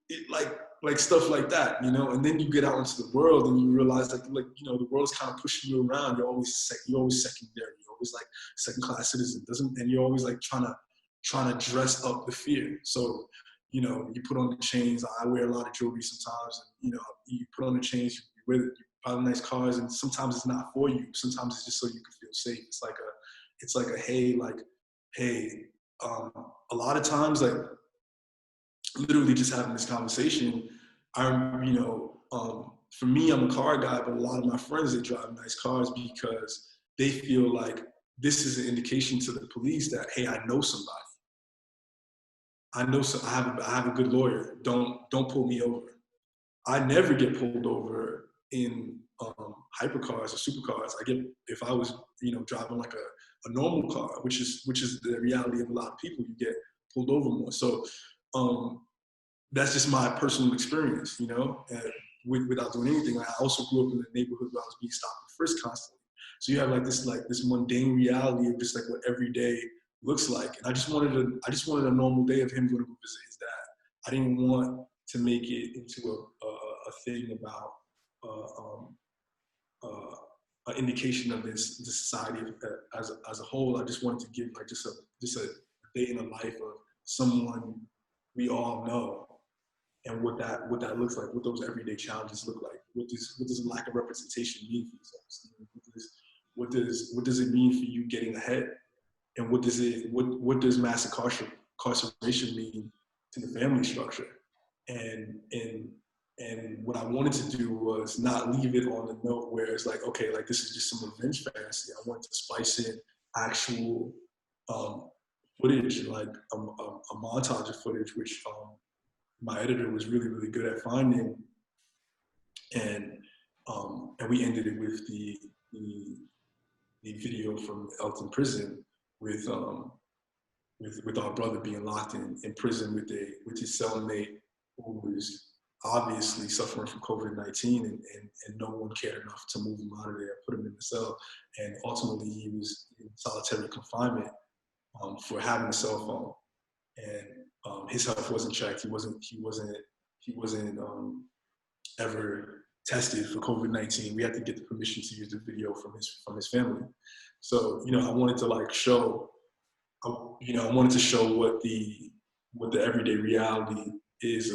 S3: It, like stuff like that, you know. And then you get out into the world and you realize like you know, the world's kind of pushing you around. You're always secondary. You're always like second-class citizen. And you're always like trying to dress up the fear. So, you know, you put on the chains. I wear a lot of jewelry sometimes, and you know, you put on the chains. You buy nice cars, and sometimes it's not for you. Sometimes it's just so you can feel safe. It's like a hey. A lot of times, like literally just having this conversation, you know, for me, I'm a car guy, but a lot of my friends, they drive nice cars because they feel like this is an indication to the police that, hey, I know somebody. I have a good lawyer. Don't pull me over. I never get pulled over in hypercars or supercars. If I was, you know, driving like a normal car, which is the reality of a lot of people, you get pulled over more. So that's just my personal experience, you know, without doing anything. I also grew up in a neighborhood where I was being stopped and frisked constantly. So you have like this mundane reality of just like what every day looks like. And I just wanted a normal day of him going to go visit his dad. I didn't want to make it into a thing about an indication of the society as a whole. I just wanted to give like just a day in the life of someone we all know, and what that looks like, what those everyday challenges look like. What does a lack of representation mean for yourself? What does it mean for you getting ahead? And what does mass incarceration mean to the family structure? And what I wanted to do was not leave it on the note where it's like, okay, like this is just some revenge fantasy. I wanted to spice in actual footage, like a montage of footage, which my editor was really, really good at finding. And we ended it with the video from Elton prison with our brother being locked in prison with his cellmate who was obviously suffering from COVID-19, and no one cared enough to move him out of there, put him in the cell, and ultimately he was in solitary confinement for having a cell phone, and his health wasn't checked. He wasn't ever tested for COVID-19. We had to get the permission to use the video from his family. So, you know, I wanted to like show, I wanted to show what the everyday reality is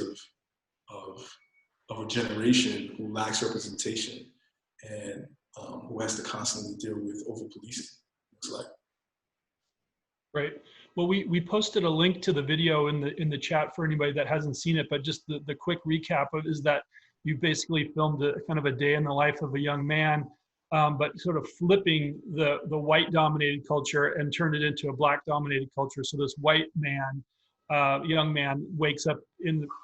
S3: of a generation who lacks representation and who has to constantly deal with over-policing. It's like.
S2: Right. Well, we posted a link to the video in the chat for anybody that hasn't seen it, but just the quick recap of is that you basically filmed a kind of a day in the life of a young man, but sort of flipping the white dominated culture and turned it into a black dominated culture. So this white man, young man, wakes up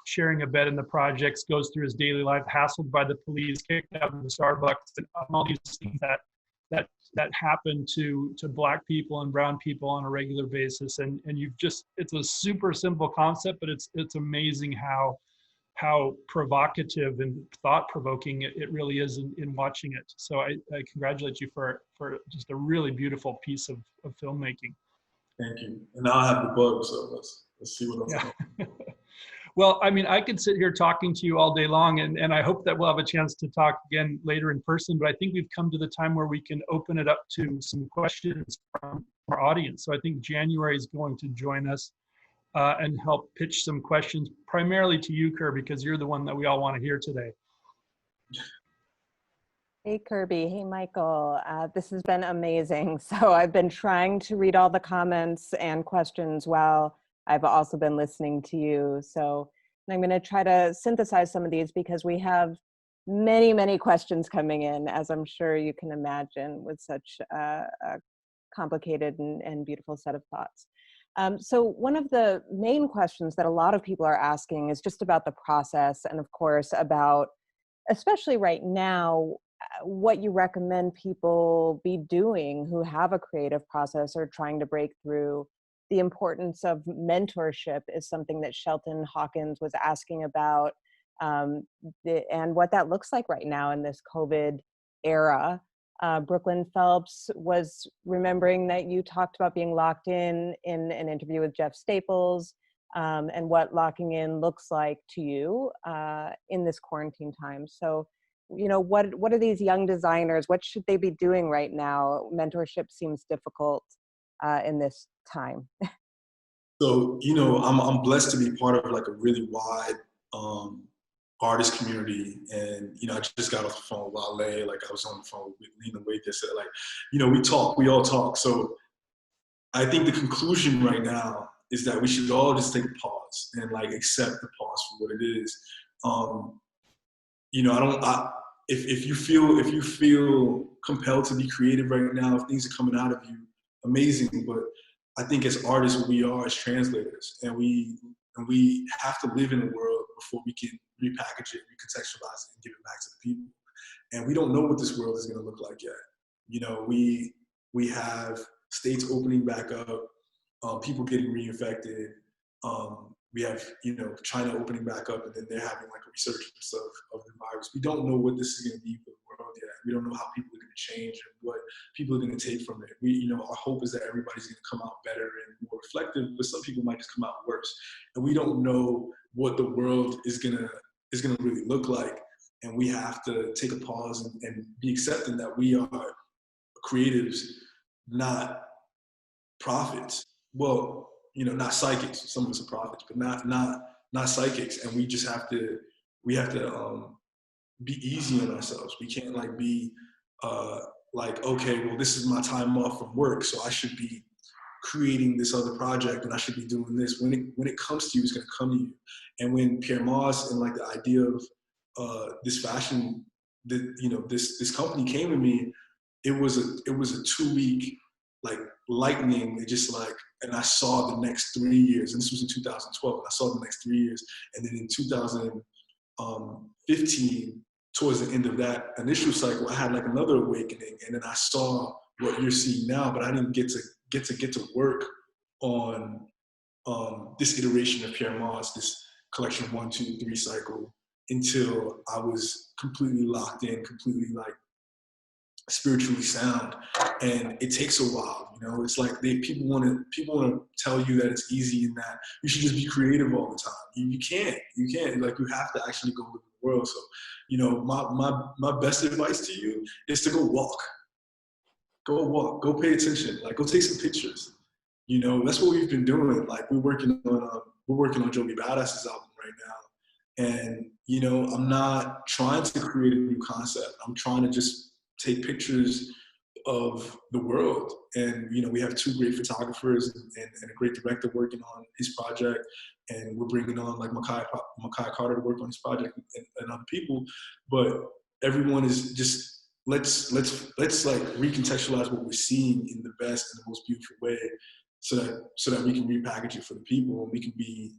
S2: sharing a bed in the projects, goes through his daily life, hassled by the police, kicked out of the Starbucks, and all these things that happen to black people and brown people on a regular basis. And you've just, it's a super simple concept, but it's amazing how provocative and thought-provoking it really is in watching it. So I congratulate you for just a really beautiful piece of filmmaking.
S3: Thank you. And now I have the bug, so let's see what I'm
S2: yeah. Well, I mean, I could sit here talking to you all day long, and I hope that we'll have a chance to talk again later in person, but I think we've come to the time where we can open it up to some questions from our audience. So I think January is going to join us and help pitch some questions, primarily to you, Kerby, because you're the one that we all want to hear today.
S4: Hey, Kerby. Hey, Michael. This has been amazing. So I've been trying to read all the comments and questions while I've also been listening to you. So I'm going to try to synthesize some of these because we have many, many questions coming in, as I'm sure you can imagine, with such a complicated and beautiful set of thoughts. So one of the main questions that a lot of people are asking is just about the process, and of course about, especially right now, what you recommend people be doing who have a creative process or trying to break through. The importance of mentorship is something that Shelton Hawkins was asking about, and what that looks like right now in this COVID era. Brooklyn Phelps was remembering that you talked about being locked in an interview with Jeff Staples, and what locking in looks like to you in this quarantine time. So, you know, what are these young designers, what should they be doing right now? Mentorship seems difficult in this time.
S3: So, you know, I'm blessed to be part of like a really wide artist community, and you know, I just got off the phone with Wale. Like I was on the phone with Lena Waithe. That said, like, you know, we all talk. So I think the conclusion right now is that we should all just take a pause and like accept the pause for what it is. You know, if you feel compelled to be creative right now, if things are coming out of you, amazing. But I think as artists, what we are as translators, and we have to live in a world before we can repackage it, recontextualize it, and give it back to the people. And we don't know what this world is going to look like yet. You know, we have states opening back up, people getting reinfected. We have, you know, China opening back up, and then they're having like a resurgence of the virus. We don't know what this is going to be for the world yet. We don't know how people are going to change and what people are going to take from it. You know, our hope is that everybody's going to come out better and more reflective, but some people might just come out worse. And we don't know what the world is going to really look like. And we have to take a pause and be accepting that we are creatives, not prophets. Well, you know, not psychics. Some of us are prophets, but not psychics. And we just have to be easy on ourselves. We can't like be like, okay, well, this is my time off from work, so I should be creating this other project and I should be doing this. When it comes to you, it's going to come to you. And when Pierre Moss and like the idea of this fashion, this company came to me, it was a 2-week like lightning. It just like, and I saw the next 3 years, and this was in 2012. And I saw the next 3 years, and then in 2015, towards the end of that initial cycle, I had like another awakening, and then I saw what you're seeing now. But I didn't get to work on this iteration of Pierre Moss, collection 1, 2, 3 cycle until I was completely locked in, completely like spiritually sound. And it takes a while, you know. It's like people want to tell you that it's easy and that you should just be creative all the time. You can't. Like, you have to actually go live in the world. So, you know, my best advice to you is to go walk. Go walk. Go pay attention. Like, go take some pictures. You know, that's what we've been doing. Like, we're working on Joey Badass's album right now. And, you know, I'm not trying to create a new concept. I'm trying to just take pictures of the world. And, you know, we have 2 great photographers and a great director working on his project. And we're bringing on like Makai Carter to work on his project and other people. But everyone is just, let's like recontextualize what we're seeing in the best and the most beautiful way, so that we can repackage it for the people, and we can be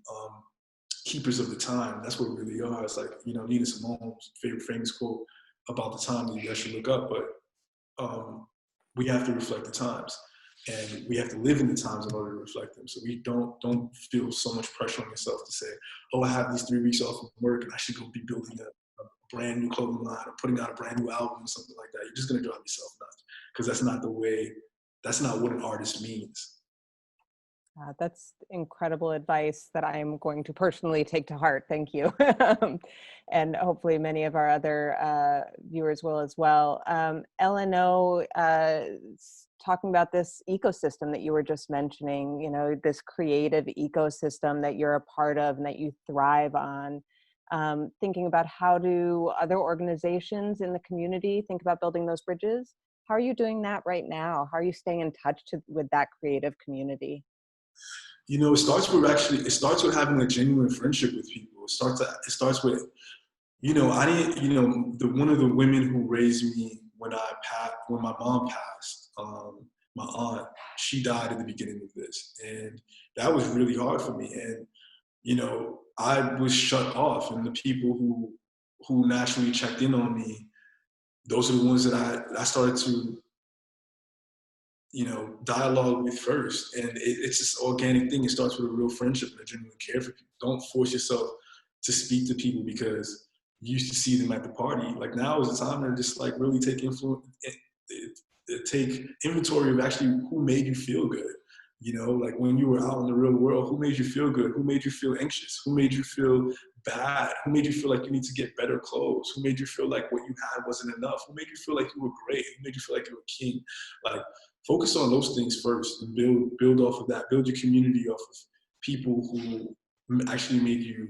S3: keepers of the time. That's what we really are. It's like, you know, Nina Simone's famous quote about the time that you guys should look up, but we have to reflect the times, and we have to live in the times in order to reflect them. So we don't feel so much pressure on yourself to say, oh, I have these 3 weeks off of work and I should go be building a brand new clothing line or putting out a brand new album or something like that. You're just going to drive yourself nuts, because that's not what an artist means.
S4: That's incredible advice that I'm going to personally take to heart. Thank you. And hopefully many of our other viewers will as well. LNO, talking about this ecosystem that you were just mentioning, you know, this creative ecosystem that you're a part of and that you thrive on. Thinking about how do other organizations in the community think about building those bridges? How are you doing that right now? How are you staying in touch with that creative community?
S3: You know, it starts with having a genuine friendship with people. It starts with, you know, one of the women who raised me when my mom passed, my aunt, she died at the beginning of this, and that was really hard for me. And, you know, I was shut off, and the people who naturally checked in on me, those are the ones that I started to, you know, dialogue with first. And it's this organic thing. It starts with a real friendship and a genuine care for people. Don't force yourself to speak to people because you used to see them at the party. Like, now is the time to just like really take inventory of actually who made you feel good. You know, like when you were out in the real world, who made you feel good? Who made you feel anxious? Who made you feel bad? Who made you feel like you need to get better clothes? Who made you feel like what you had wasn't enough? Who made you feel like you were great? Who made you feel like you were king? Like, focus on those things first and build off of that. Build your community off of people who actually made you,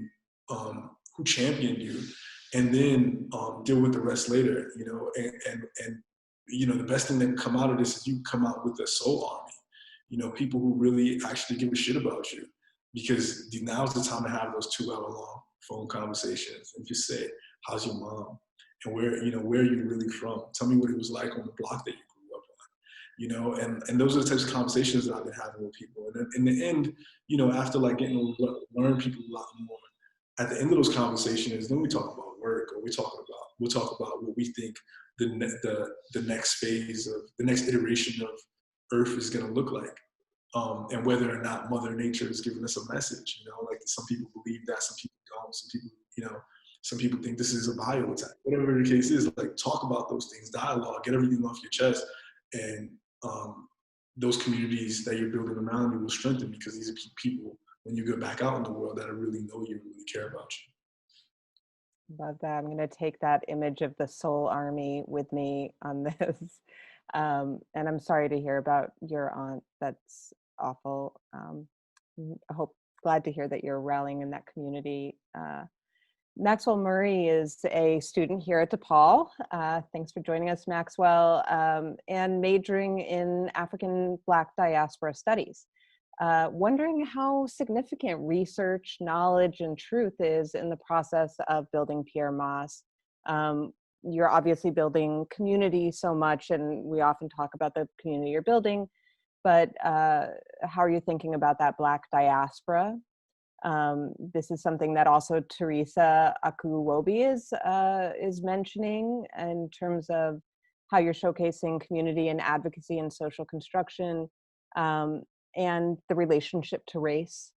S3: who championed you, and then deal with the rest later. You know, and you know, the best thing that can come out of this is you come out with a soul army. You know, people who really actually give a shit about you, because now's the time to have those 2-hour-long phone conversations and just say, how's your mom? And where are you really from? Tell me what it was like on the block that you grew up on. You know, and those are the types of conversations that I've been having with people. And then in the end, you know, after like getting to learn people a lot more, at the end of those conversations, then we talk about work, or we'll talk about what we think the next phase of the next iteration of Earth is going to look like, and whether or not Mother Nature is giving us a message. You know, like, some people believe that, some people don't. Some people, you know, some people think this is a bio attack. Whatever the case is, like, talk about those things, dialogue, get everything off your chest, and those communities that you're building around you will strengthen, because these are people, when you go back out in the world, that really know you and really care about you.
S4: Love that. I'm going to take that image of the soul army with me on this. And I'm sorry to hear about your aunt. That's awful. Glad to hear that you're rallying in that community. Maxwell Murray is a student here at DePaul. Thanks for joining us, Maxwell, and majoring in African Black diaspora studies. Wondering how significant research, knowledge, and truth is in the process of building Pierre Moss. You're obviously building community so much, and we often talk about the community you're building, but how are you thinking about that Black diaspora? This is something that also Teresa Akuwobi is mentioning in terms of how you're showcasing community and advocacy and social construction, and the relationship to race.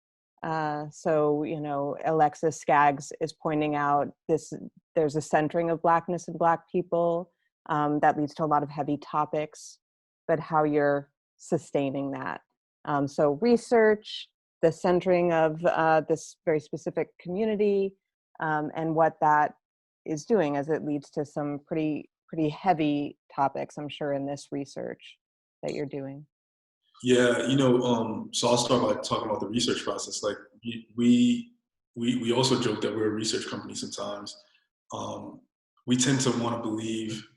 S4: So, you know, Alexis Skaggs is pointing out there's a centering of Blackness and Black people that leads to a lot of heavy topics, but how you're sustaining that. So research, the centering of this very specific community, and what that is doing as it leads to some pretty heavy topics, I'm sure, in this research that you're doing.
S3: Yeah, you know, so I'll start by talking about the research process. Like we also joke that we're a research company sometimes. We tend to want to believe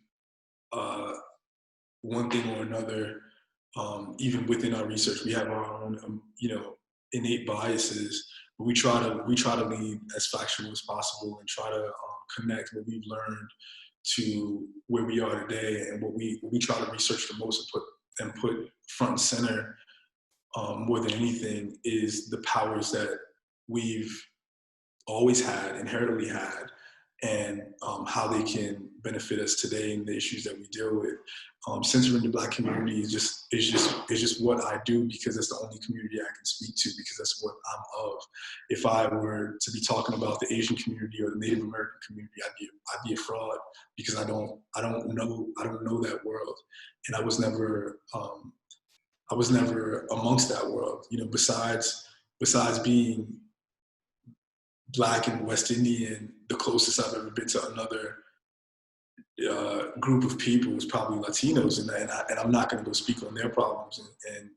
S3: one thing or another. Even within our research, we have our own, you know, innate biases. But we try to lead as factual as possible and try to connect what we've learned to where we are today, and what we try to research the most and put front and center more than anything is the powers that we've always had, inherently had, and how they can benefit us today and the issues that we deal with. Centering the Black community is just what I do, because it's the only community I can speak to, because that's what I'm of. If I were to be talking about the Asian community or the Native American community, I'd be a fraud, because I don't know that world, and I was never amongst that world. You know, besides being Black and West Indian, the closest I've ever been to another group of people is probably Latinos, and I'm not going to go speak on their problems, and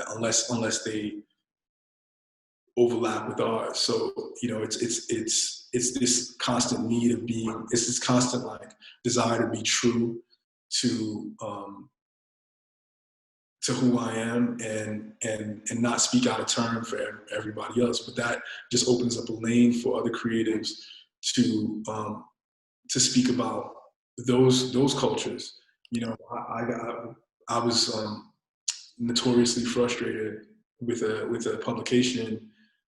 S3: unless they overlap with ours. So, you know, it's this constant need of being, it's this constant like desire to be true to who I am, and not speak out of turn for everybody else. But that just opens up a lane for other creatives to speak about those cultures. You know, I was notoriously frustrated with a publication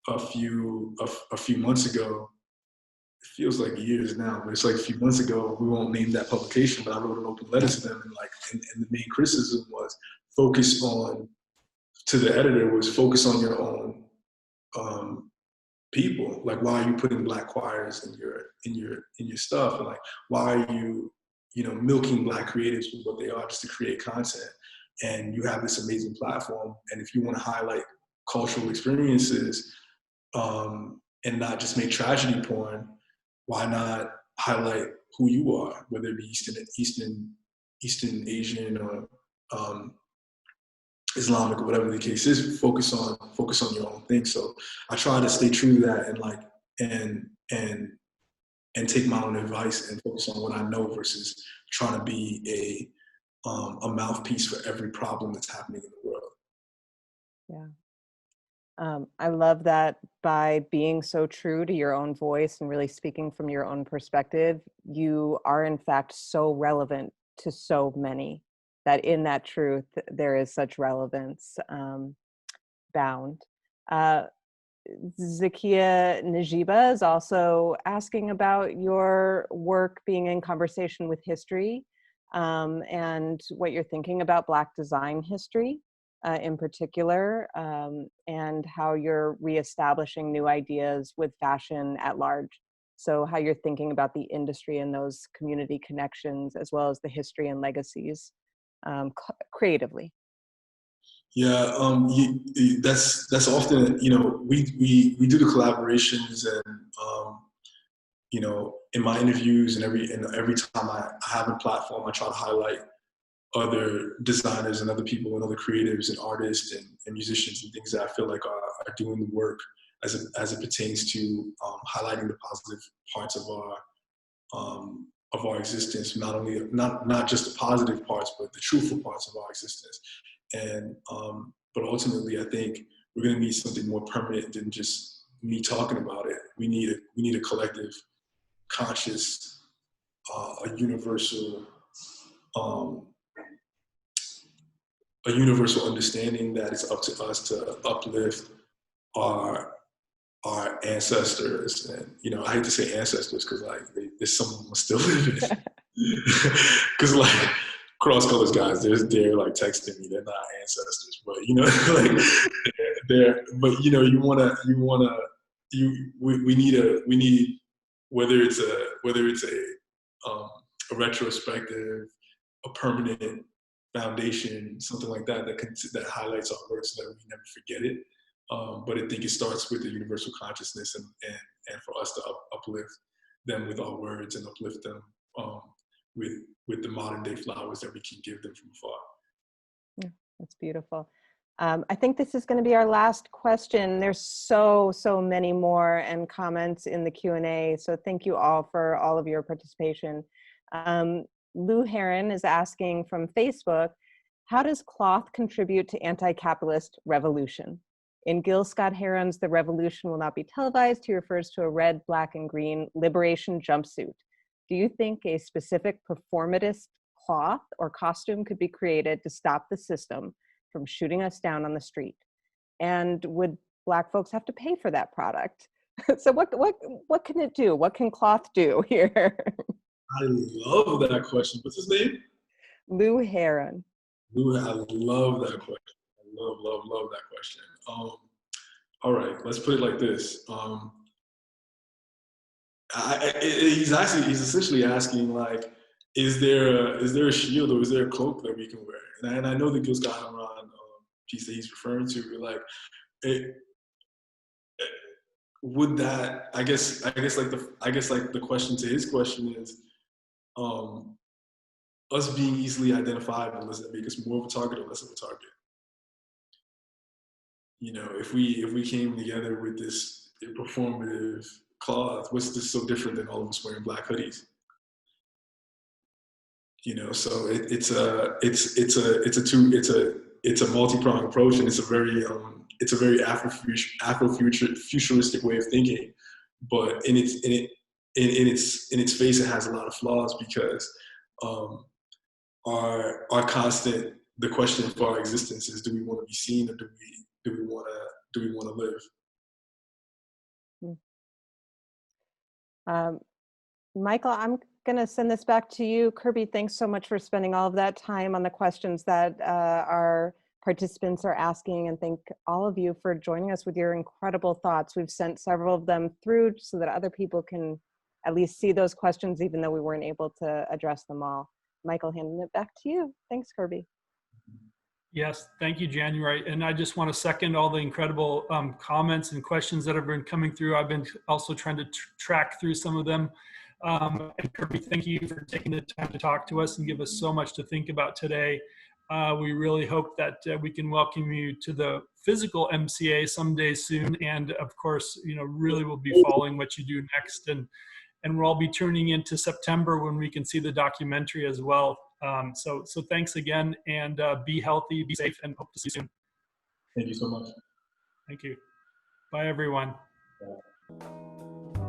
S3: a few months ago. It feels like years now, but it's like a few months ago. We won't name that publication, but I wrote an open letter to them, and the main criticism was to the editor was focus on your own people. Like, why are you putting Black choirs in your stuff? And like, why are you milking Black creatives for what they are just to create content? And you have this amazing platform, and if you want to highlight cultural experiences and not just make tragedy porn, why not highlight who you are, whether it be Eastern Asian or Islamic or whatever the case is. Focus on your own thing. So I try to stay true to that, and take my own advice and focus on what I know versus trying to be a mouthpiece for every problem that's happening in the world.
S4: Yeah. I love that by being so true to your own voice and really speaking from your own perspective, you are in fact so relevant to so many, that in that truth, there is such relevance bound. Zakia Najiba is also asking about your work being in conversation with history and what you're thinking about Black design history in particular, and how you're reestablishing new ideas with fashion at large. So how you're thinking about the industry and those community connections, as well as the history and legacies creatively.
S3: Yeah, that's often, we do the collaborations, and in my interviews and every time I have a platform, I try to highlight other designers and other people and other creatives and artists and musicians and things that I feel like are doing the work as it pertains to highlighting the positive parts of our existence, not just the positive parts, but the truthful parts of our existence. And but ultimately, I think we're going to need something more permanent than just me talking about it. We need a collective, conscious, a universal understanding that it's up to us to uplift our ancestors. And I hate to say ancestors because there's someone still living. Because cross colors guys, they're like texting me, they're not ancestors, but there. But you know, we need whether it's a retrospective, a permanent foundation, something like that that highlights our work so that we never forget it. But I think it starts with the universal consciousness and for us to uplift them with our words and uplift them with the modern day flowers that we can give them from afar.
S4: Yeah, that's beautiful. I think this is going to be our last question. There's so many more and comments in the Q&A. So thank you all for all of your participation. Lou Heron is asking from Facebook, how does cloth contribute to anti-capitalist revolution? In Gil Scott-Heron's The Revolution Will Not Be Televised, he refers to a red, black, and green liberation jumpsuit. Do you think a specific performatist cloth or costume could be created to stop the system from shooting us down on the street? And would Black folks have to pay for that product? So what can it do? What can cloth do here?
S3: I love that question. What's his name?
S4: Lou Heron.
S3: Lou, I love that question. I love that question. All right, let's put it like this. He's essentially asking, like, is there a shield or is there a cloak that we can wear? And I know the Gil Scott-Heron piece that he's referring to, like, would that? I guess the question to his question is, us being easily identifiable, does that make us more of a target or less of a target? You know, if we came together with this performative cloth, what's this so different than all of us wearing black hoodies? You know, so it's a multi-pronged approach, and it's a very Afrofuturistic way of thinking. But in its face, it has a lot of flaws because our constant, the question for our existence is, do we want to be seen or do we want to live?
S4: Michael, I'm going to send this back to you. Kerby, thanks so much for spending all of that time on the questions that our participants are asking, and thank all of you for joining us with your incredible thoughts. We've sent several of them through so that other people can at least see those questions, even though we weren't able to address them all. Michael, handing it back to you. Thanks, Kerby.
S2: Yes, thank you, January. And I just want to second all the incredible comments and questions that have been coming through. I've been also trying to track through some of them. And Kerby, thank you for taking the time to talk to us and give us so much to think about today. We really hope that we can welcome you to the physical MCA someday soon. And of course, you know, really we'll be following what you do next. And we'll all be tuning into September when we can see the documentary as well. So thanks again, and be healthy, be safe, and hope to see you soon.
S3: Thank you so much.
S2: Thank you. Bye, everyone.
S3: Bye.